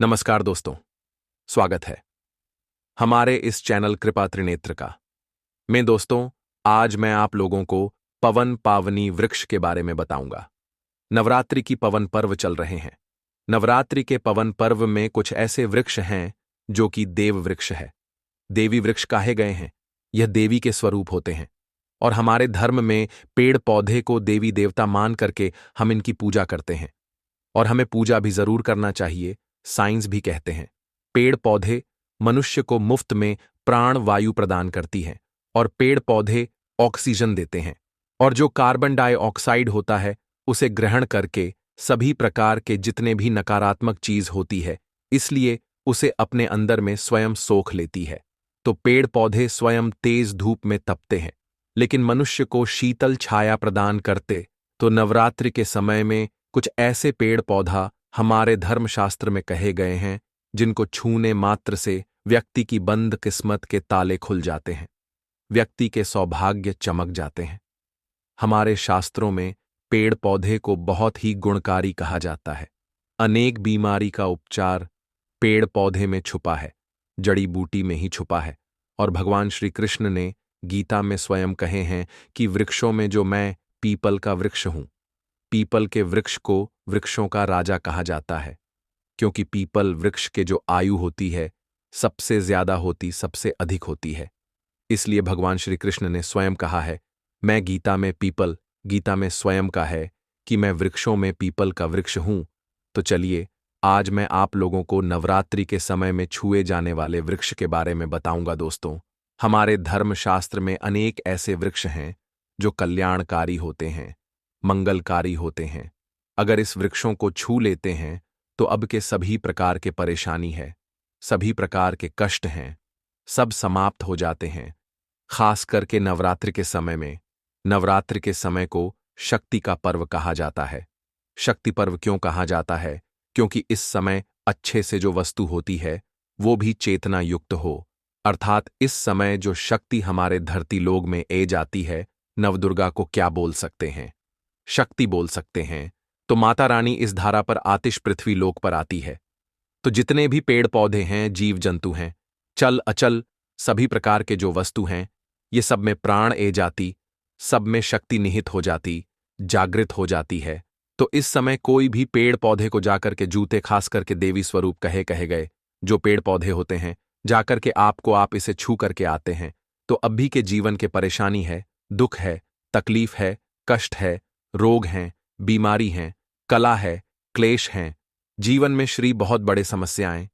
नमस्कार दोस्तों, स्वागत है हमारे इस चैनल कृपा त्रिनेत्र का। मैं दोस्तों, आज मैं आप लोगों को पवन पावनी वृक्ष के बारे में बताऊंगा। नवरात्रि की पवन पर्व चल रहे हैं। नवरात्रि के पवन पर्व में कुछ ऐसे वृक्ष हैं जो कि देव वृक्ष है। देवी वृक्ष कहे गए हैं। यह देवी के स्वरूप होते हैं और हमारे धर्म में पेड़ पौधे को देवी देवता मान करके हम इनकी पूजा करते हैं और हमें पूजा भी जरूर करना चाहिए। साइंस भी कहते हैं पेड़ पौधे मनुष्य को मुफ्त में प्राण वायु प्रदान करती हैं और पेड़ पौधे ऑक्सीजन देते हैं और जो कार्बन डाइऑक्साइड होता है उसे ग्रहण करके सभी प्रकार के जितने भी नकारात्मक चीज होती है इसलिए उसे अपने अंदर में स्वयं सोख लेती है। तो पेड़ पौधे स्वयं तेज धूप में तपते हैं लेकिन मनुष्य को शीतल छाया प्रदान करते। तो नवरात्रि के समय में कुछ ऐसे पेड़ पौधा हमारे धर्मशास्त्र में कहे गए हैं जिनको छूने मात्र से व्यक्ति की बंद किस्मत के ताले खुल जाते हैं, व्यक्ति के सौभाग्य चमक जाते हैं। हमारे शास्त्रों में पेड़ पौधे को बहुत ही गुणकारी कहा जाता है। अनेक बीमारी का उपचार पेड़ पौधे में छुपा है, जड़ी बूटी में ही छुपा है। और भगवान श्री कृष्ण ने गीता में स्वयं कहे हैं कि वृक्षों में जो मैं पीपल का वृक्ष हूं। पीपल के वृक्ष को वृक्षों का राजा कहा जाता है क्योंकि पीपल वृक्ष के जो आयु होती है सबसे ज्यादा होती, सबसे अधिक होती है। इसलिए भगवान श्री कृष्ण ने स्वयं कहा है, मैं गीता में स्वयं का है कि मैं वृक्षों में पीपल का वृक्ष हूं। तो चलिए आज मैं आप लोगों को नवरात्रि के समय में छुए जाने वाले वृक्ष के बारे में बताऊंगा। दोस्तों, हमारे धर्मशास्त्र में अनेक ऐसे वृक्ष हैं जो कल्याणकारी होते हैं, मंगलकारी होते हैं। अगर इस वृक्षों को छू लेते हैं तो अब के सभी प्रकार के परेशानी है, सभी प्रकार के कष्ट हैं, सब समाप्त हो जाते हैं। खास करके नवरात्रि के समय में। नवरात्रि के समय को शक्ति का पर्व कहा जाता है। शक्ति पर्व क्यों कहा जाता है? क्योंकि इस समय अच्छे से जो वस्तु होती है वो भी चेतना युक्त हो, अर्थात इस समय जो शक्ति हमारे धरती लोक में ए जाती है, नवदुर्गा को क्या बोल सकते हैं? शक्ति बोल सकते हैं। तो माता रानी इस धारा पर आतिश पृथ्वी लोक पर आती है। तो जितने भी पेड़ पौधे हैं, जीव जंतु हैं, चल अचल सभी प्रकार के जो वस्तु हैं, ये सब में प्राण ए जाती, सब में शक्ति निहित हो जाती, जागृत हो जाती है। तो इस समय कोई भी पेड़ पौधे को जाकर के जूते, खास करके देवी स्वरूप कहे गए जो पेड़ पौधे होते हैं, जाकर के आप इसे छू करके आते हैं तो अभी के जीवन के परेशानी है, दुख है, तकलीफ है, कष्ट है, रोग हैं, बीमारी हैं, कला है, क्लेश हैं, जीवन में श्री बहुत बड़े समस्याएं,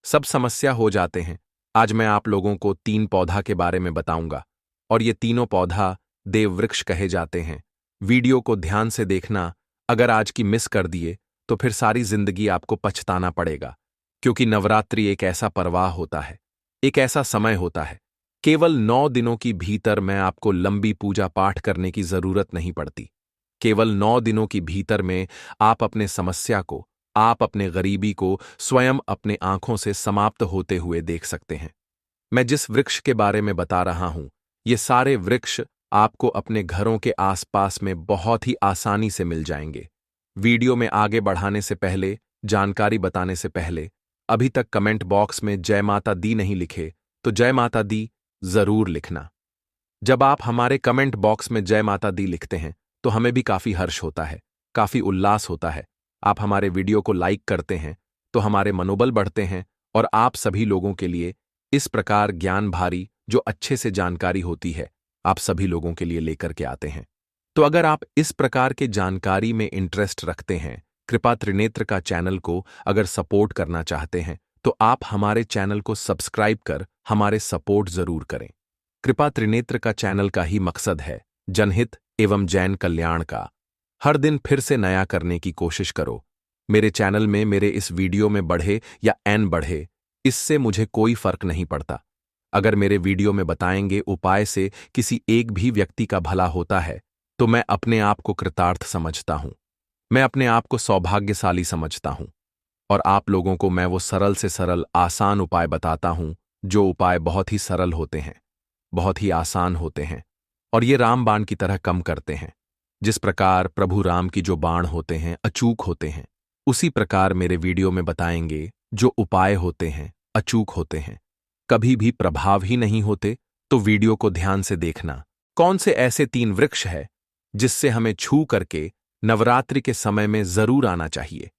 सब समस्या हो जाते हैं। आज मैं आप लोगों को 3 पौधा के बारे में बताऊंगा और ये तीनों पौधा देव वृक्ष कहे जाते हैं। वीडियो को ध्यान से देखना, अगर आज की मिस कर दिए तो फिर सारी जिंदगी आपको पछताना पड़ेगा। क्योंकि नवरात्रि एक ऐसा परवाह होता है, एक ऐसा समय होता है, केवल 9 दिनों की भीतर में आपको लंबी पूजा पाठ करने की जरूरत नहीं पड़ती। केवल 9 दिनों की भीतर में आप अपने समस्या को, आप अपने गरीबी को स्वयं अपने आंखों से समाप्त होते हुए देख सकते हैं। मैं जिस वृक्ष के बारे में बता रहा हूं, ये सारे वृक्ष आपको अपने घरों के आसपास में बहुत ही आसानी से मिल जाएंगे। वीडियो में आगे बढ़ाने से पहले, जानकारी बताने से पहले, अभी तक कमेंट बॉक्स में जय माता दी नहीं लिखे तो जय माता दी जरूर लिखना। जब आप हमारे कमेंट बॉक्स में जय माता दी लिखते हैं तो हमें भी काफी हर्ष होता है, काफी उल्लास होता है। आप हमारे वीडियो को लाइक करते हैं तो हमारे मनोबल बढ़ते हैं और आप सभी लोगों के लिए इस प्रकार ज्ञान भारी जो अच्छे से जानकारी होती है, आप सभी लोगों के लिए लेकर के आते हैं। तो अगर आप इस प्रकार के जानकारी में इंटरेस्ट रखते हैं, कृपा त्रिनेत्र का चैनल को अगर सपोर्ट करना चाहते हैं तो आप हमारे चैनल को सब्सक्राइब कर हमारे सपोर्ट जरूर करें। कृपा त्रिनेत्र का चैनल का ही मकसद है जनहित एवं जैन कल्याण का। हर दिन फिर से नया करने की कोशिश करो। मेरे चैनल में, मेरे इस वीडियो में बढ़े या एन बढ़े, इससे मुझे कोई फर्क नहीं पड़ता। अगर मेरे वीडियो में बताएंगे उपाय से किसी एक भी व्यक्ति का भला होता है तो मैं अपने आप को कृतार्थ समझता हूं, मैं अपने आप को सौभाग्यशाली समझता हूं। और आप लोगों को मैं वो सरल से सरल आसान उपाय बताता हूं, जो उपाय बहुत ही सरल होते हैं, बहुत ही आसान होते हैं और ये राम बाण की तरह कम करते हैं। जिस प्रकार प्रभु राम की जो बाण होते हैं अचूक होते हैं, उसी प्रकार मेरे वीडियो में बताएंगे जो उपाय होते हैं अचूक होते हैं, कभी भी प्रभाव ही नहीं होते, तो वीडियो को ध्यान से देखना। कौन से ऐसे 3 वृक्ष है जिससे हमें छू करके नवरात्रि के समय में जरूर आना चाहिए?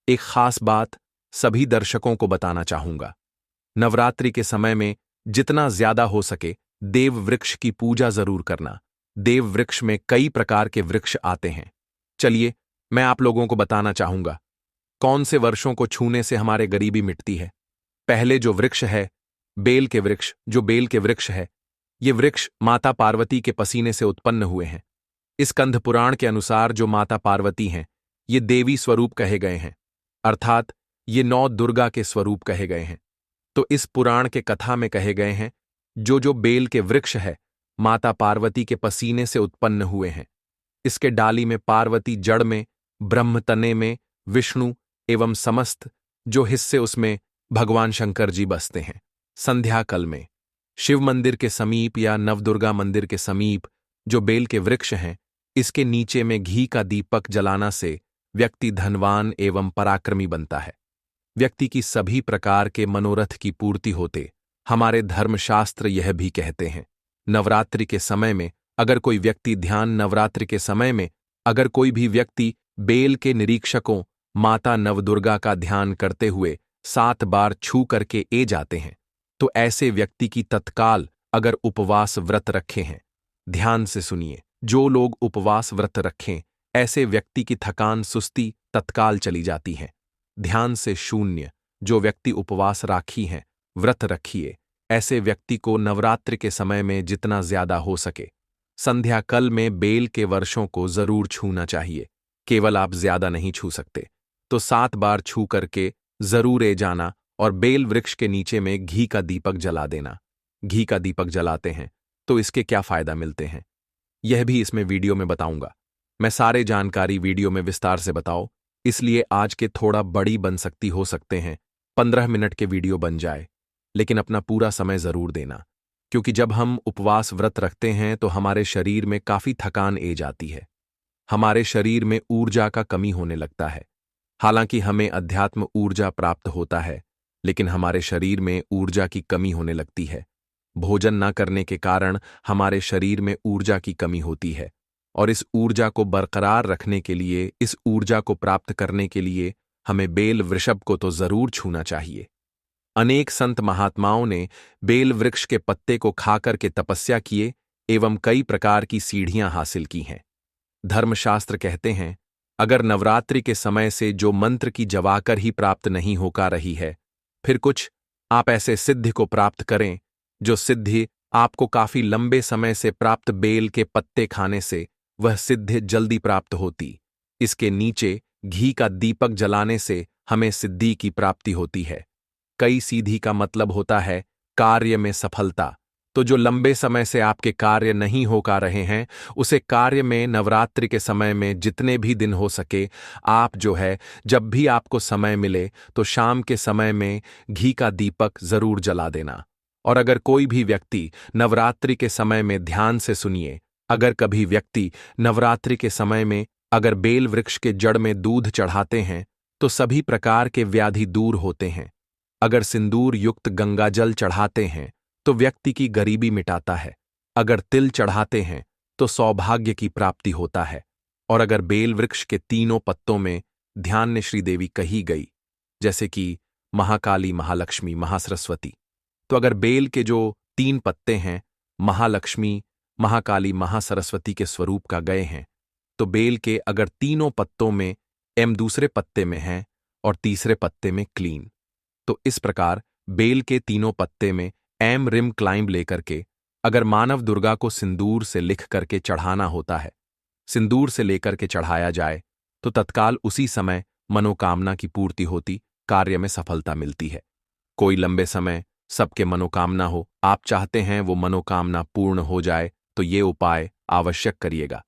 एक खास बात सभी दर्शकों को बताना चाहूंगा। नवरात्रि के समय में जितना ज्यादा हो सके देव वृक्ष की पूजा जरूर करना। देव वृक्ष में कई प्रकार के वृक्ष आते हैं। चलिए मैं आप लोगों को बताना चाहूंगा कौन से वर्षों को छूने से हमारे गरीबी मिटती है। पहले जो वृक्ष है बेल के वृक्ष, जो बेल के वृक्ष है, ये वृक्ष माता पार्वती के पसीने से उत्पन्न हुए हैं। स्कंद पुराण के अनुसार जो माता पार्वती हैं ये देवी स्वरूप कहे गए हैं, अर्थात ये 9 दुर्गा के स्वरूप कहे गए हैं। तो इस पुराण के कथा में कहे गए हैं जो बेल के वृक्ष है माता पार्वती के पसीने से उत्पन्न हुए हैं। इसके डाली में पार्वती, जड़ में ब्रह्म, तने में विष्णु एवं समस्त जो हिस्से उसमें भगवान शंकर जी बसते हैं। संध्या काल में शिव मंदिर के समीप या नवदुर्गा मंदिर के समीप जो बेल के वृक्ष हैं, इसके नीचे में घी का दीपक जलाना से व्यक्ति धनवान एवं पराक्रमी बनता है। व्यक्ति की सभी प्रकार के मनोरथ की पूर्ति होते। हमारे धर्मशास्त्र यह भी कहते हैं नवरात्रि के समय में अगर कोई व्यक्ति नवरात्रि के समय में अगर कोई भी व्यक्ति बेल के निरीक्षकों माता नवदुर्गा का ध्यान करते हुए 7 बार छू करके ए जाते हैं, तो ऐसे व्यक्ति की तत्काल अगर उपवास व्रत रखे हैं, ध्यान से सुनिए, जो लोग उपवास व्रत रखें ऐसे व्यक्ति की थकान सुस्ती तत्काल चली जाती है। ध्यान से शून्य जो व्यक्ति उपवास राखी हैं, व्रत रखिए, ऐसे व्यक्ति को नवरात्रि के समय में जितना ज्यादा हो सके संध्या काल में बेल के वर्षों को जरूर छूना चाहिए। केवल आप ज्यादा नहीं छू सकते तो 7 बार छू करके जरूर ए जाना और बेल वृक्ष के नीचे में घी का दीपक जला देना। घी का दीपक जलाते हैं तो इसके क्या फायदा मिलते हैं यह भी इसमें वीडियो में बताऊंगा। मैं सारे जानकारी वीडियो में विस्तार से बताओ, इसलिए आज के थोड़ा बड़ी बन सकती हो सकते हैं, 15 मिनट के वीडियो बन जाए, लेकिन अपना पूरा समय जरूर देना, क्योंकि जब हम उपवास व्रत रखते हैं तो हमारे शरीर में काफी थकान ए जाती है, हमारे शरीर में ऊर्जा का कमी होने लगता है। हालांकि हमें अध्यात्म ऊर्जा प्राप्त होता है, लेकिन हमारे शरीर में ऊर्जा की कमी होने लगती है। भोजन न करने के कारण हमारे शरीर में ऊर्जा की कमी होती है, और इस ऊर्जा को बरकरार रखने के लिए, इस ऊर्जा को प्राप्त करने के लिए हमें बेल वृषभ को तो जरूर छूना चाहिए। अनेक संत महात्माओं ने बेल वृक्ष के पत्ते को खाकर के तपस्या किए एवं कई प्रकार की सीढ़ियां हासिल की हैं। धर्मशास्त्र कहते हैं अगर नवरात्रि के समय से जो मंत्र की जवाकर ही प्राप्त नहीं हो का रही है, फिर कुछ आप ऐसे सिद्धि को प्राप्त करें जो सिद्धि आपको काफी लंबे समय से प्राप्त बेल के पत्ते खाने से वह सिद्धि जल्दी प्राप्त होती। इसके नीचे घी का दीपक जलाने से हमें सिद्धि की प्राप्ति होती है। कई सीधी का मतलब होता है कार्य में सफलता। तो जो लंबे समय से आपके कार्य नहीं हो का रहे हैं, उसे कार्य में नवरात्रि के समय में जितने भी दिन हो सके आप जो है जब भी आपको समय मिले तो शाम के समय में घी का दीपक जरूर जला देना। और अगर कोई भी व्यक्ति नवरात्रि के समय में ध्यान से सुनिए, अगर कभी व्यक्ति नवरात्रि के समय में अगर बेल वृक्ष के जड़ में दूध चढ़ाते हैं तो सभी प्रकार के व्याधि दूर होते हैं। अगर सिंदूर युक्त गंगाजल चढ़ाते हैं तो व्यक्ति की गरीबी मिटाता है। अगर तिल चढ़ाते हैं तो सौभाग्य की प्राप्ति होता है। और अगर बेल वृक्ष के तीनों पत्तों में ध्यान श्री देवी कही गई, जैसे कि महाकाली, महालक्ष्मी, महासरस्वती, तो अगर बेल के जो 3 पत्ते हैं महालक्ष्मी, महाकाली, महासरस्वती के स्वरूप का गए हैं, तो बेल के अगर तीनों पत्तों में एम दूसरे पत्ते में है और तीसरे पत्ते में क्लीन, तो इस प्रकार बेल के तीनों पत्ते में एम रिम क्लाइंब लेकर के अगर मानव दुर्गा को सिंदूर से लिख करके चढ़ाना होता है, सिंदूर से लेकर के चढ़ाया जाए तो तत्काल उसी समय मनोकामना की पूर्ति होती, कार्य में सफलता मिलती है। कोई लंबे समय सबके मनोकामना हो, आप चाहते हैं वो मनोकामना पूर्ण हो जाए, तो ये उपाय आवश्यक करिएगा।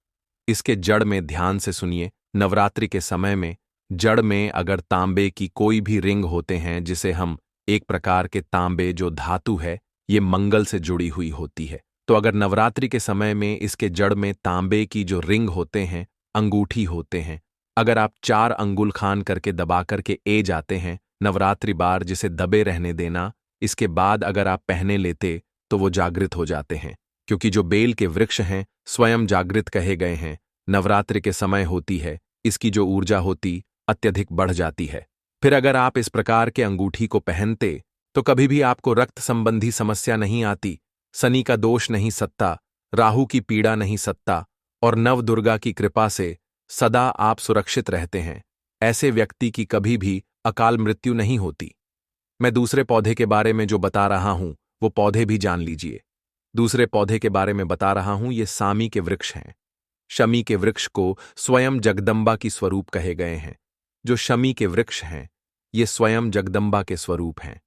इसके जड़ में ध्यान से सुनिए, नवरात्रि के समय में जड़ में अगर तांबे की कोई भी रिंग होते हैं, जिसे हम एक प्रकार के तांबे जो धातु है ये मंगल से जुड़ी हुई होती है, तो अगर नवरात्रि के समय में इसके जड़ में तांबे की जो रिंग होते हैं, अंगूठी होते हैं, अगर आप 4 अंगुल खान करके दबा करके ए जाते हैं नवरात्रि बार जिसे दबे रहने देना, इसके बाद अगर आप पहने लेते तो वो जागृत हो जाते हैं, क्योंकि जो बेल के वृक्ष हैं स्वयं जागृत कहे गए हैं। नवरात्रि के समय होती है, इसकी जो ऊर्जा होती अत्यधिक बढ़ जाती है। फिर अगर आप इस प्रकार के अंगूठी को पहनते तो कभी भी आपको रक्त संबंधी समस्या नहीं आती, शनि का दोष नहीं सत्ता, राहु की पीड़ा नहीं सत्ता, और नव दुर्गा की कृपा से सदा आप सुरक्षित रहते हैं। ऐसे व्यक्ति की कभी भी अकाल मृत्यु नहीं होती। मैं दूसरे पौधे के बारे में जो बता रहा हूं वो पौधे भी जान लीजिए। दूसरे पौधे के बारे में बता रहा हूं, ये सामी के वृक्ष हैं। शमी के वृक्ष को स्वयं जगदम्बा की स्वरूप कहे गए हैं। जो शमी के वृक्ष हैं ये स्वयं जगदम्बा के स्वरूप हैं।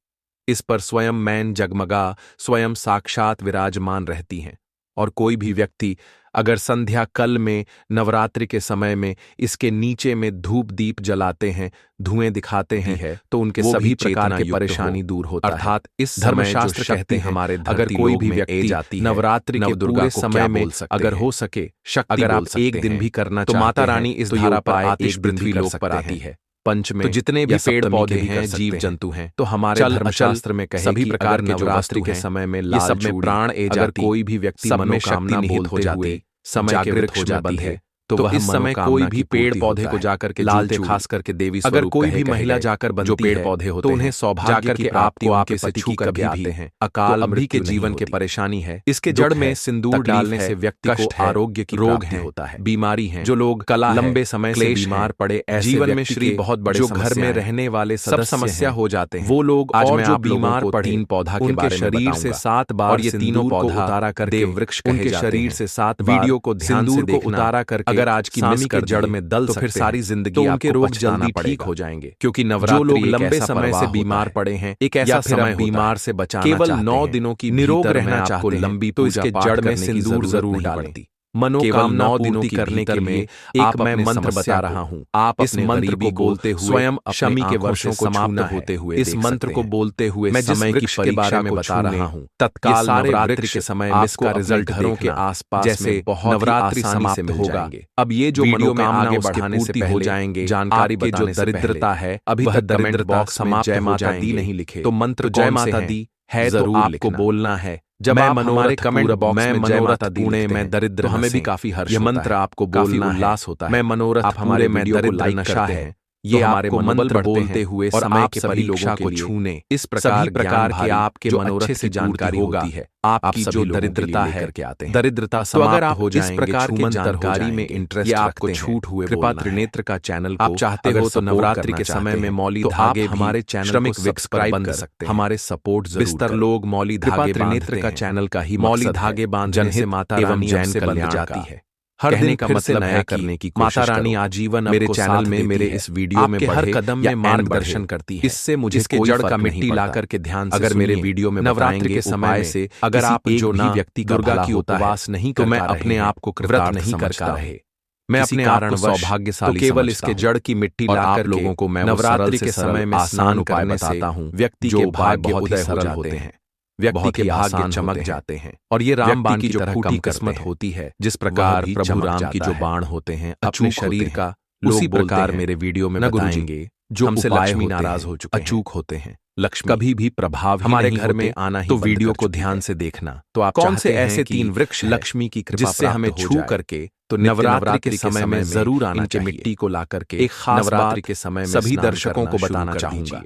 इस पर स्वयं मैन जगमगा स्वयं साक्षात विराजमान रहती हैं, और कोई भी व्यक्ति अगर संध्या कल में नवरात्रि के समय में इसके नीचे में धूप दीप जलाते हैं, धुएं दिखाते हैं, तो उनके सभी प्रकार की परेशानी दूर होता है। अर्थात इस धर्मशास्त्र कहते हैं हमारे अगर कोई भी व्यक्ति नवरात्रि के पूरे समय में अगर हो सके अगर आप एक दिन भी करना तो माता रानी इस धारा पर आतिश पृथ्वी लोक पर आती है। पंच में तो जितने भी पेड़ पौधे हैं, जीव जंतु हैं, तो हमारे धर्मशास्त्र में कहे सभी प्रकार के नवरात्रि के समय में लाल सब में प्राण ए जाती, कोई भी व्यक्ति मनोकामना बोलते हुए समय के वृक्ष हो जाती है, तो इस समय कोई भी पेड़ पौधे को जाकर के लाल खास करके देवी अगर कोई भी महिला जाकर जो पेड़ पौधे होते तो उन्हें सौभाग्य की प्राप्ति आपके पति छू कर भी आते हैं। अकाल मृत्यु के जीवन के परेशानी है, इसके जड़ में सिंदूर डालने से व्यक्ति को आरोग्य की रोग है होता है, बीमारी है, जो लोग कला लंबे समय से बीमार पड़े, जीवन में श्री बहुत बड़े जो घर में रहने वाले सब समस्या हो जाते हैं, वो लोग आज में जो बीमार पड़ीन पौधा के बारे में शरीर से 7 बार ये तीनों पौधा उतारा कर देव वृक्ष उनके शरीर से 7 वीडियो को ध्यान से देखना, उतारा करके अगर आज की सामी के जड़ में दल तो फिर सारी जिंदगी तो उनके रोग जल्दी ठीक हो जाएंगे। क्योंकि नवरात्रि जो लोग लंबे समय से बीमार पड़े हैं, एक ऐसा समय बीमार से बचाना केवल 9 दिनों की निरोग रहना चाहते हैं, लंबी तो इसके जड़ में सिंदूर जरूर डालें। मनोकामना 9 दिनों की करने के लिए एक मैं मंत्र बता रहा हूं, आप इस मंत्र को बोलते हुए स्वयं शमी के वर्षों को समाप्त होते हुए इस मंत्र को बोलते हुए मैं समय की परीक्षा में बता रहा हूं, तत्काल नवरात्रि के समय में इसका रिजल्ट घरों के आसपास जैसे नवरात्रि समाप्त हो जाएंगे। अब ये जो मनोकामना आगे बढ़ाने से हो जाएंगे, जानकारी के जो दरिद्रता है अभी तक दरिद्र बॉक्स समाप्त हो जाएंगे नहीं लिखे तो मंत्र जय माता दी है तो आपको बोलना है। जब आप हमारे कमेंट बॉक्स में मनोरथ पुणे में दरिद्र हमें भी काफी हर्ष होता है, ये मंत्र आपको बोलना उल्लास होता है। मैं मनोरथ आप हमारे में दरिद्र नशा है, ये हमारे मंत्र बोलते हुए और आप सभी लोगों को छूने इस प्रकार के आपके मनोरथ से जानकारी होती है। आपकी जो दरिद्रता है दरिद्रता तो अगर आप इस प्रकार की जानकारी में इंटरेस्ट आपको छूट हुए कृपा त्रिनेत्र का चैनल आप चाहते हो तो नवरात्रि के समय में मौली धागे हमारे चैनल को सब्सक्राइब कर सकते हैं, हमारे सपोर्ट बिस्तर लोग मौली धागे त्रिनेत्र का चैनल का ही मौली धागे बांधने से माता रानी जैन से बन जाती है। हर दिन का मतलब नया करने की माता रानी आजीवन मेरे चैनल में मेरे इस वीडियो में हर कदम में मार्गदर्शन करती है। इससे मुझे इसके जड़ का मिट्टी लाकर के ध्यान से अगर मेरे वीडियो में नवरात्रि के समय से अगर आप जो ना व्यक्ति दुर्गा की उपवास नहीं तो मैं अपने आप को कृतार्थ नहीं कर रहे, मैं अपने कारण सौभाग्यशाली केवल इसके जड़ की मिट्टी लाकर लोगों को मैं नवरात्रि के समय में आसान उपाय बताता हूँ। व्यक्ति के भाग्य उदय सरल होते हैं, व्यक्ति के भाग्य चमक जाते हैं, और ये रामबाण की तरह कम किस्मत होती है। जिस प्रकार प्रभु राम की जो बाण होते हैं अपने शरीर का, उसी प्रकार मेरे वीडियो में बताएंगे जो हमसे लक्ष्मी नाराज हो चुके अचूक होते हैं। लक्ष्मी कभी भी प्रभाव हमारे घर में आना ही तो वीडियो को ध्यान से देखना। तो आप कौन से ऐसे 3 वृक्ष लक्ष्मी की कृपा जिससे हमें छू करके तो नवरात्रि के समय में जरूर आना चाहिए। मिट्टी को ला करके एक खास नवरात्रि के समय में सभी दर्शकों को बताना चाहूंगा।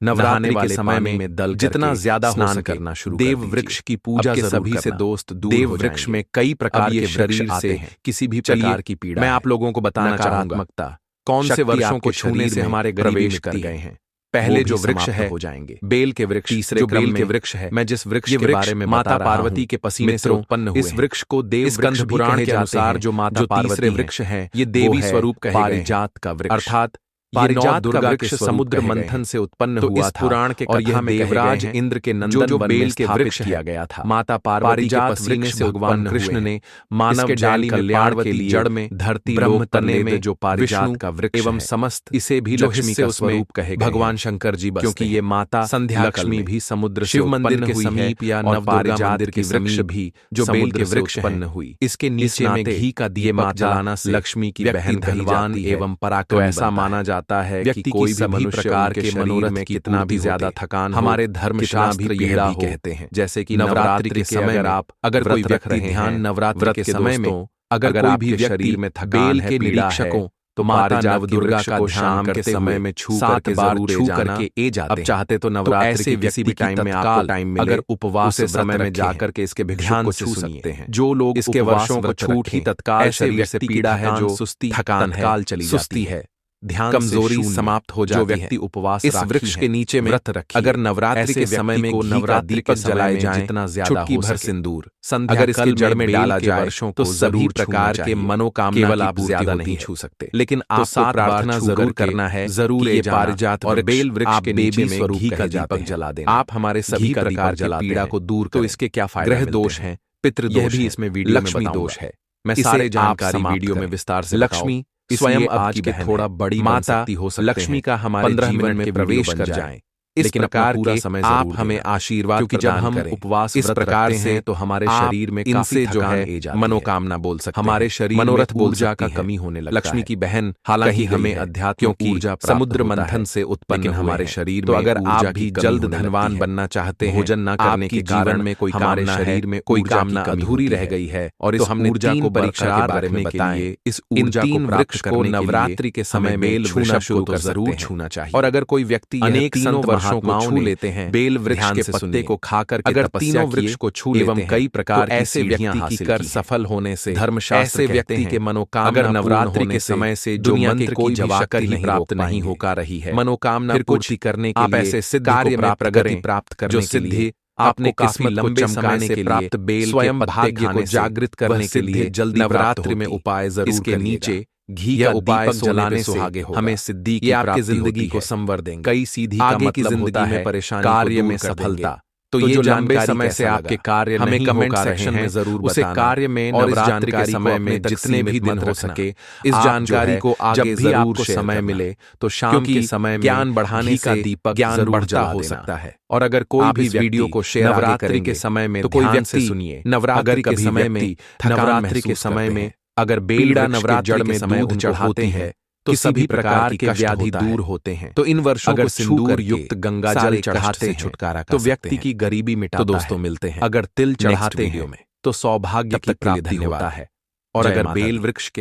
नवरात्रि के समय में दल जितना ज्यादा स्नान करना शुरू देव वृक्ष की पूजा सभी से दोस्त देव वृक्ष में कई प्रकार के शरीर से किसी भी प्रकार की पीड़ा मैं आप लोगों को बताना चाहूंगा कौन से वर्षों को छूने से हमारे प्रवेश कर गए हैं। पहले जो वृक्ष है हो जाएंगे बेल के वृक्ष, तीसरे बेल के वृक्ष है। मैं जिस वृक्ष के बारे में माता पार्वती के पसीने से उत्पन्न हुए इस वृक्ष को देव स्कंद पुराण के अनुसार जो माता पार्वती वृक्ष है ये देवी स्वरूप कहे पारिजात का वृक्ष, अर्थात पारिजात का वृक्ष समुद्र मंथन से उत्पन्न हुआ था पुराण के और यह देवराज इंद्र के नंदन वन में स्थापित किया गया था। माता पार्वती के पसीने से भगवान कृष्ण ने मानव जाली कल्याण के लिए जड़ में धरती ब्रह्म तने में जो पारिजात का वृक्ष एवं समस्त इसे भी लक्ष्मी का स्वरूप कहे भगवान शंकर जी, क्योंकि ये माता संध्या लक्ष्मी भी समुद्र शिव मंदिर के समीप या नव पारिजात के वृक्ष भी जो बेल के वृक्ष उत्पन्न हुई। इसके नीचे में घी का दिए जलाना लक्ष्मी की बहन धनवान एवं पराक्रम ऐसा माना जाता बताता है कि कोई भी मनुष्य प्रकार के मनोरथ में कितना भी ज्यादा थकान, हमारे धर्मशास्त्र यह भी कहते हैं, जैसे कि नवरात्रि के समय अगर कोई व्यक्ति ध्यान नवरात्रि के समय में अगर कोई भी शरीर में थकान है, पीड़ा है, तो माता नवदुर्गा को शाम के समय में छू करके जरूर छू करके ए जाते हैं। अब चाहते तो नवरात्रि के किसी भी टाइम में आपको टाइम मिले, अगर उपवास के समय में जाकर के इसके भिक्षुक को छू सकते हैं। जो लोग इसके वर्षों को छूट ही तत्काल शरीर से पीड़ा है, जो सुस्ती थकान है, सुस्ती है, ध्यान कमजोरी समाप्त हो जाती है। जो व्यक्ति उपवास इस वृक्ष के नीचे में व्रत रखे, अगर नवरात्रि के समय में नवरात्रि दीपक जलाए जाएं, जितना ज्यादा हो सके, सिंदूर अगर इसकी जड़ में डाला जाए तो सभी प्रकार के मनोकामना केवल आप ज्यादा नहीं छू सकते, लेकिन आपको प्रार्थना जरूर करना है, जरूर ये पारिजात और बेल वृक्ष के नीचे में घी का दीपक जला दें। आप हमारे सभी प्रकार की पीड़ा को दूर, तो इसके क्या फायदे? ग्रह दोष है, पितृदोष भी इसमें वीडियो में दोष है। मैं सारे जानकारी वीडियो में विस्तार से लक्ष्मी स्वयं आज के थोड़ा बड़ी माता हो सकते, लक्ष्मी का हमारे जीवन में प्रवेश कर जाए। इस प्रकार के समय आप हमें आशीर्वाद, क्योंकि जब हम उपवास इस प्रकार से तो हमारे शरीर में इनसे जो है मनोकामना बोल सकते, हमारे शरीर मनोरथ ऊर्जा का कमी होने लगता है। लक्ष्मी की बहन हालांकि हमें आध्यात्मिक ऊर्जा समुद्र मंथन से उत्पन्न हमारे शरीर, तो अगर आप भी जल्द धनवान बनना चाहते हैं, भोजन न करने के जीवन में कोई हमारे शरीर में कोई कामना अधूरी रह गई है, और इस ऊर्जा को बरकरार रखने के लिए इस ऊर्जा को वृक्ष को नवरात्रि के समय में छूना शुरू कर जरूर छूना चाहिए। और अगर कोई व्यक्ति अनेक संत को छू लेते हैं, बेल वृक्ष के पत्ते को खाकर अगर तीनों वृक्ष को छू एवं कई प्रकार ऐसे व्यक्ति की कर सफल होने से धर्मशास्त्र ऐसे व्यक्ति के मनोकामना अगर नवरात्रि के समय से दुनिया के कोई जवाकर ही प्राप्त नहीं हो पा रही है, मनोकामना पूर्ति करने के लिए ऐसे सिद्ध कार्य में प्रगति प्राप्त करने जो सिद्धि आपने काफी लंबे समय से प्राप्त बेल स्वयं भाग्य को जागृत करने के लिए जल्दी नवरात्रि में उपाय जरूर इसके नीचे घी या उपाय जलाने से आगे हो, हमें सिद्धि की आपकी जिंदगी को संवर देंगे। कई सीधी आगे की जिंदगी में परेशानी, कार्य में सफलता, तो ये लंबे समय से आपके कार्य हमें कमेंट सेक्शन में जरूर उसे कार्य में और इस जानकारी समय में जितने भी दिन हो सके इस जानकारी को आगे जब भी आपको समय मिले तो शाम के समय में ज्ञान बढ़ाने का दीपक ज्ञान बढ़ता हो सकता है। और अगर कोई भी वीडियो को शेयर नवरात्रि के समय में तो कोई व्यक्ति सुनिए, नवरात्रि के समय में नवरात्रि के समय में अगर बेल नवरात्रि जड़ में दूध चढ़ाते हैं तो सभी प्रकार के व्याधि दूर होते हैं। तो इन वर्षों अगर सिंदूर युक्त गंगा जल चढ़ाते हैं छुटकारा तो व्यक्ति की गरीबी मिटाता है। तो दोस्तों मिलते हैं, अगर तिल चढ़ाते हैं तो सौभाग्य की प्राप्ति होता है, और अगर बेल वृक्ष के